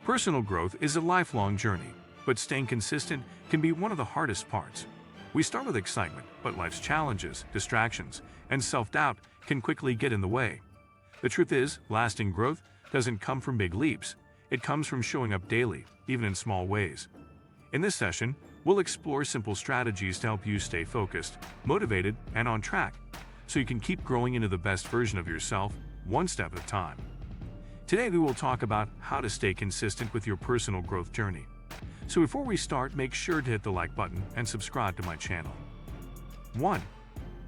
Personal growth is a lifelong journey, but staying consistent can be one of the hardest parts. We start with excitement, but life's challenges, distractions, and self-doubt can quickly get in the way. The truth is, lasting growth doesn't come from big leaps. It comes from showing up daily, even in small ways. In this session, we'll explore simple strategies to help you stay focused, motivated, and on track, so you can keep growing into the best version of yourself, one step at a time. Today, we will talk about how to stay consistent with your personal growth journey. So before we start, make sure to hit the like button and subscribe to my channel. 1.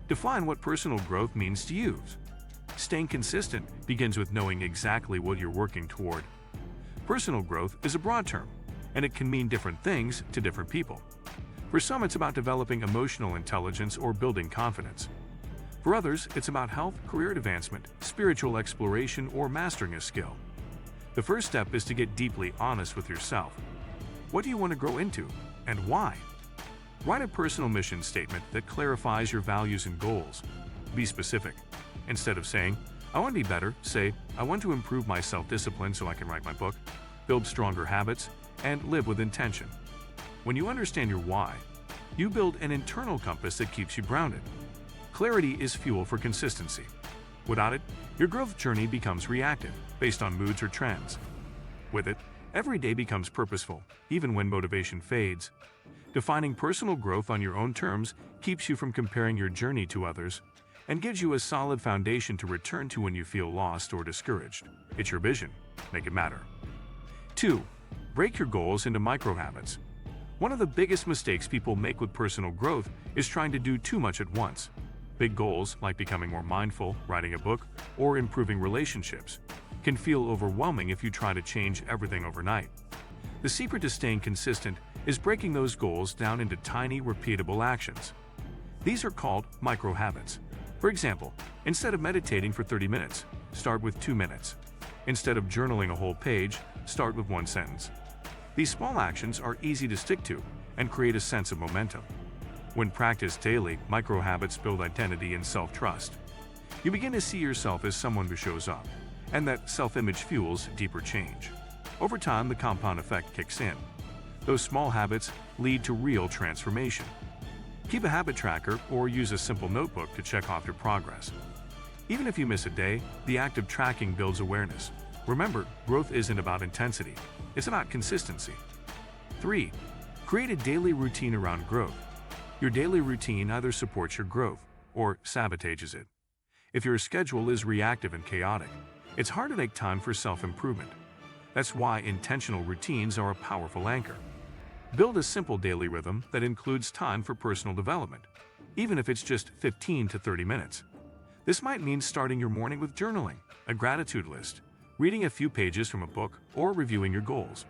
Define what personal growth means to you. Staying consistent begins with knowing exactly what you're working toward. Personal growth is a broad term, and it can mean different things to different people. For some, it's about developing emotional intelligence or building confidence. For others, it's about health, career advancement, spiritual exploration, or mastering a skill. The first step is to get deeply honest with yourself. What do you want to grow into, and why? Write a personal mission statement that clarifies your values and goals. Be specific. Instead of saying, "I want to be better," say, "I want to improve my self-discipline so I can write my book, build stronger habits, and live with intention." When you understand your why, you build an internal compass that keeps you grounded. Clarity is fuel for consistency. Without it, your growth journey becomes reactive, based on moods or trends. With it, every day becomes purposeful, even when motivation fades. Defining personal growth on your own terms keeps you from comparing your journey to others and gives you a solid foundation to return to when you feel lost or discouraged. It's your vision. Make it matter. 2. Break your goals into micro-habits. One of the biggest mistakes people make with personal growth is trying to do too much at once. Big goals, like becoming more mindful, writing a book, or improving relationships, can feel overwhelming if you try to change everything overnight. The secret to staying consistent is breaking those goals down into tiny, repeatable actions. These are called micro-habits. For example, instead of meditating for 30 minutes, start with 2 minutes. Instead of journaling a whole page, start with 1 sentence. These small actions are easy to stick to and create a sense of momentum. When practiced daily, micro-habits build identity and self-trust. You begin to see yourself as someone who shows up, and that self-image fuels deeper change. Over time, the compound effect kicks in. Those small habits lead to real transformation. Keep a habit tracker or use a simple notebook to check off your progress. Even if you miss a day, the act of tracking builds awareness. Remember, growth isn't about intensity, it's about consistency. 3. Create a daily routine around growth. Your daily routine either supports your growth or sabotages it. If your schedule is reactive and chaotic, it's hard to make time for self-improvement. That's why intentional routines are a powerful anchor. Build a simple daily rhythm that includes time for personal development, even if it's just 15 to 30 minutes. This might mean starting your morning with journaling, a gratitude list, reading a few pages from a book, or reviewing your goals.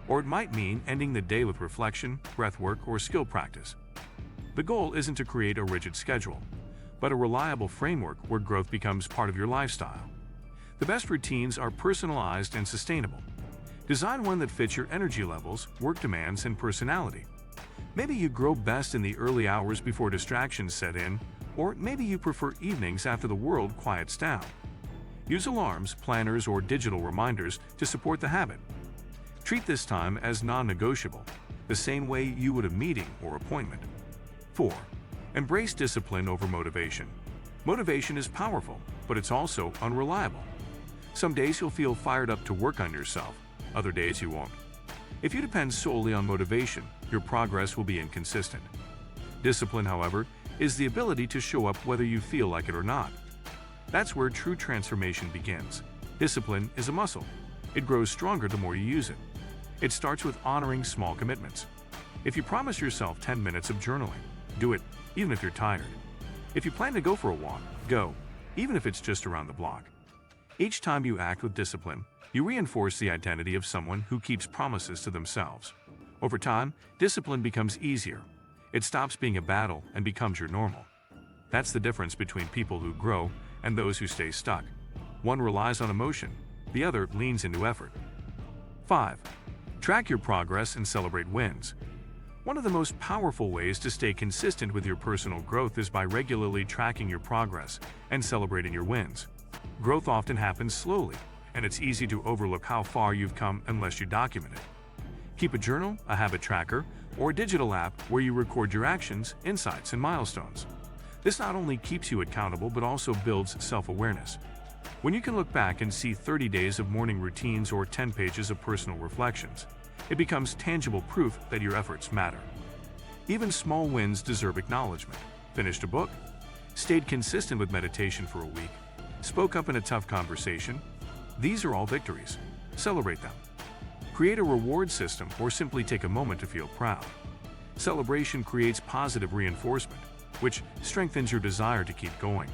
Or it might mean ending the day with reflection, breathwork, or skill practice. The goal isn't to create a rigid schedule, but a reliable framework where growth becomes part of your lifestyle. The best routines are personalized and sustainable. Design one that fits your energy levels, work demands, and personality. Maybe you grow best in the early hours before distractions set in, or maybe you prefer evenings after the world quiets down. Use alarms, planners, or digital reminders to support the habit. Treat this time as non-negotiable, the same way you would a meeting or appointment. 4. Embrace discipline over motivation. Motivation is powerful, but it's also unreliable. Some days you'll feel fired up to work on yourself, other days you won't. If you depend solely on motivation, your progress will be inconsistent. Discipline, however, is the ability to show up whether you feel like it or not. That's where true transformation begins. Discipline is a muscle. It grows stronger the more you use it. It starts with honoring small commitments. If you promise yourself 10 minutes of journaling, do it, even if you're tired. If you plan to go for a walk, go, even if it's just around the block. Each time you act with discipline, you reinforce the identity of someone who keeps promises to themselves. Over time, discipline becomes easier. It stops being a battle and becomes your normal. That's the difference between people who grow and those who stay stuck. One relies on emotion, the other leans into effort. 5. Track your progress and celebrate wins. One of the most powerful ways to stay consistent with your personal growth is by regularly tracking your progress and celebrating your wins. Growth often happens slowly, and it's easy to overlook how far you've come unless you document it. Keep a journal, a habit tracker, or a digital app where you record your actions, insights, and milestones. This not only keeps you accountable but also builds self-awareness. When you can look back and see 30 days of morning routines or 10 pages of personal reflections, it becomes tangible proof that your efforts matter. Even small wins deserve acknowledgement. Finished a book? Stayed consistent with meditation for a week? Spoke up in a tough conversation? These are all victories. Celebrate them. Create a reward system or simply take a moment to feel proud. Celebration creates positive reinforcement, which strengthens your desire to keep going.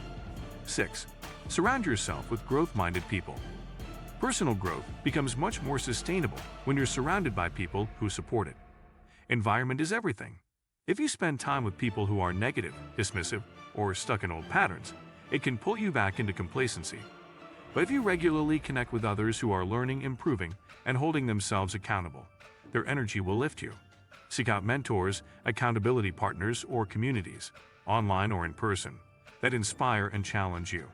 6. Surround yourself with growth-minded people. Personal growth becomes much more sustainable when you're surrounded by people who support it. Environment is everything. If you spend time with people who are negative, dismissive, or stuck in old patterns, it can pull you back into complacency. But if you regularly connect with others who are learning, improving, and holding themselves accountable, their energy will lift you. Seek out mentors, accountability partners, or communities, online or in person, that inspire and challenge you.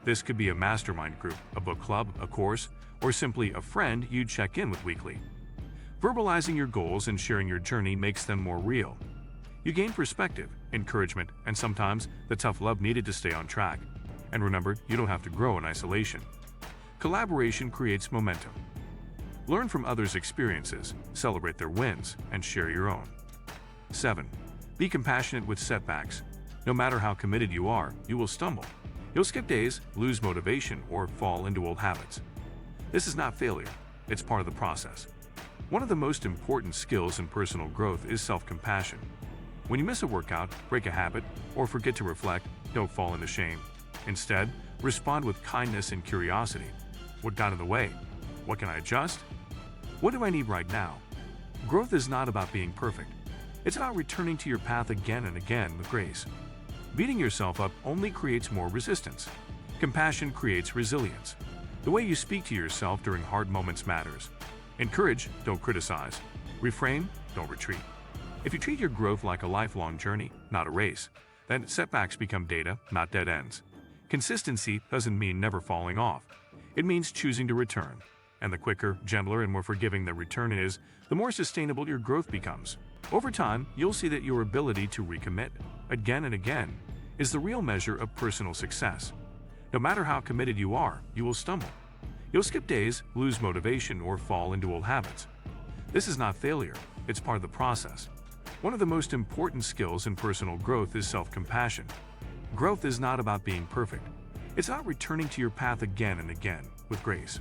This could be a mastermind group, a book club, a course, or simply a friend you'd check in with weekly. Verbalizing your goals and sharing your journey makes them more real. You gain perspective, encouragement, and sometimes the tough love needed to stay on track. And remember, you don't have to grow in isolation. Collaboration creates momentum. Learn from others' experiences, celebrate their wins, and share your own. 7. Be compassionate with setbacks. No matter how committed you are, you will stumble. You'll skip days, lose motivation, or fall into old habits. This is not failure, it's part of the process. One of the most important skills in personal growth is self-compassion. When you miss a workout, break a habit, or forget to reflect, don't fall into shame. Instead, respond with kindness and curiosity. What got in the way? What can I adjust? What do I need right now? Growth is not about being perfect. It's about returning to your path again and again with grace. Beating yourself up only creates more resistance. Compassion creates resilience. The way you speak to yourself during hard moments matters. Encourage, don't criticize. Reframe, don't retreat. If you treat your growth like a lifelong journey, not a race, then setbacks become data, not dead ends. Consistency doesn't mean never falling off. It means choosing to return. And the quicker, gentler, and more forgiving the return is, the more sustainable your growth becomes. Over time, you'll see that your ability to recommit, again and again, is the real measure of personal success. No matter how committed you are, you will stumble. You'll skip days, lose motivation, or fall into old habits. This is not failure, it's part of the process. One of the most important skills in personal growth is self-compassion. Growth is not about being perfect. It's about returning to your path again and again with grace.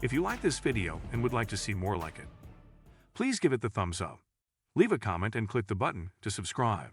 If you like this video and would like to see more like it, please give it the thumbs up. Leave a comment and click the button to subscribe.